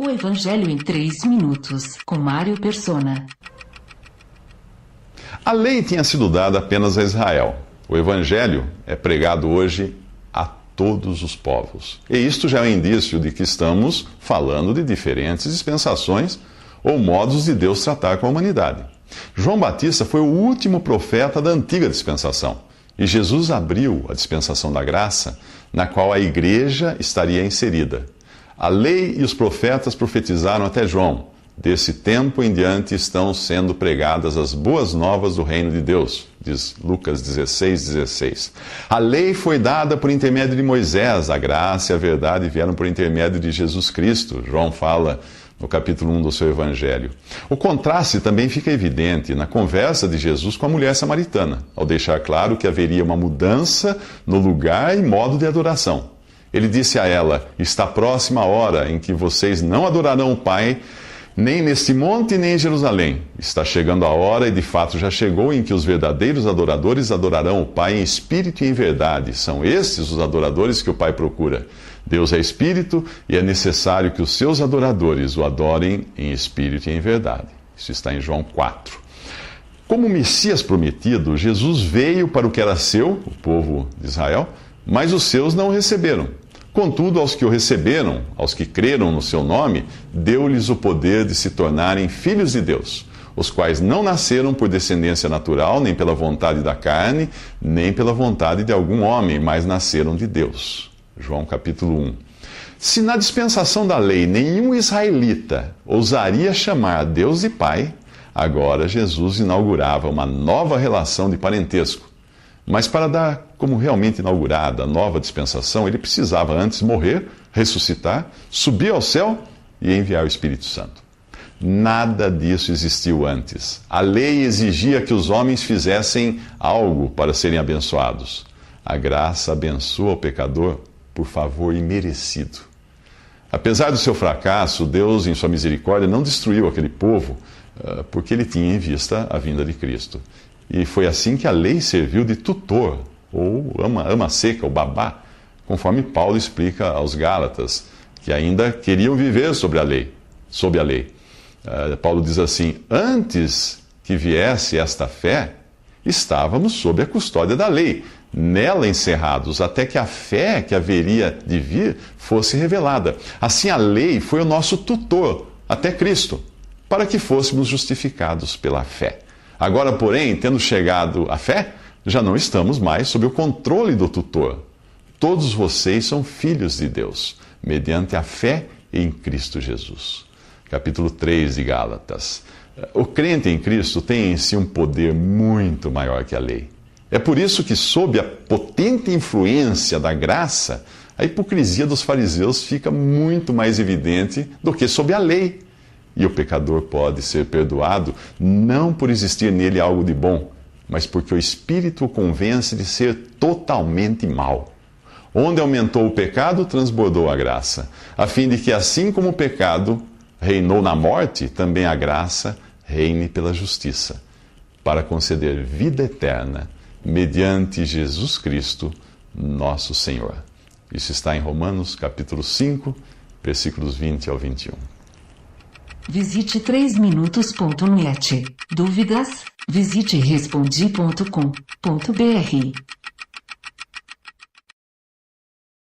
O Evangelho em 3 minutos, com Mário Persona. A lei tinha sido dada apenas a Israel. O Evangelho é pregado hoje a todos os povos. E isto já é um indício de que estamos falando de diferentes dispensações ou modos de Deus tratar com a humanidade. João Batista foi o último profeta da antiga dispensação. E Jesus abriu a dispensação da graça, na qual a igreja estaria inserida. A lei e os profetas profetizaram até João. Desse tempo em diante estão sendo pregadas as boas novas do reino de Deus, diz Lucas 16:16. A lei foi dada por intermédio de Moisés, a graça e a verdade vieram por intermédio de Jesus Cristo. João fala no capítulo 1 do seu Evangelho. O contraste também fica evidente na conversa de Jesus com a mulher samaritana, ao deixar claro que haveria uma mudança no lugar e modo de adoração. Ele disse a ela: está próxima a hora em que vocês não adorarão o Pai, nem neste monte, nem em Jerusalém. Está chegando a hora, e de fato já chegou, em que os verdadeiros adoradores adorarão o Pai em espírito e em verdade. São estes os adoradores que o Pai procura. Deus é espírito e é necessário que os seus adoradores o adorem em espírito e em verdade. Isso está em João 4. Como o Messias prometido, Jesus veio para o que era seu, o povo de Israel, mas os seus não o receberam. Contudo, aos que o receberam, aos que creram no seu nome, deu-lhes o poder de se tornarem filhos de Deus, os quais não nasceram por descendência natural, nem pela vontade da carne, nem pela vontade de algum homem, mas nasceram de Deus. João capítulo 1. Se na dispensação da lei nenhum israelita ousaria chamar Deus de Pai, agora Jesus inaugurava uma nova relação de parentesco. Mas para dar como realmente inaugurada a nova dispensação, ele precisava antes morrer, ressuscitar, subir ao céu e enviar o Espírito Santo. Nada disso existiu antes. A lei exigia que os homens fizessem algo para serem abençoados. A graça abençoa o pecador por favor imerecido. Apesar do seu fracasso, Deus, em sua misericórdia, não destruiu aquele povo, porque ele tinha em vista a vinda de Cristo. E foi assim que a lei serviu de tutor, ou ama seca, ou babá, conforme Paulo explica aos Gálatas, que ainda queriam viver sob a lei. Paulo diz assim: antes que viesse esta fé, estávamos sob a custódia da lei, nela encerrados, até que a fé que haveria de vir fosse revelada. Assim a lei foi o nosso tutor, até Cristo, para que fôssemos justificados pela fé. Agora, porém, tendo chegado à fé, já não estamos mais sob o controle do tutor. Todos vocês são filhos de Deus, mediante a fé em Cristo Jesus. Capítulo 3 de Gálatas. O crente em Cristo tem em si um poder muito maior que a lei. É por isso que, sob a potente influência da graça, a hipocrisia dos fariseus fica muito mais evidente do que sob a lei. E o pecador pode ser perdoado não por existir nele algo de bom, mas porque o Espírito o convence de ser totalmente mau. Onde aumentou o pecado, transbordou a graça, a fim de que, assim como o pecado reinou na morte, também a graça reine pela justiça, para conceder vida eterna, mediante Jesus Cristo, nosso Senhor. Isso está em Romanos, capítulo 5, versículos 20 ao 21. Visite 3minutos.net. Dúvidas? Visite respondi.com.br.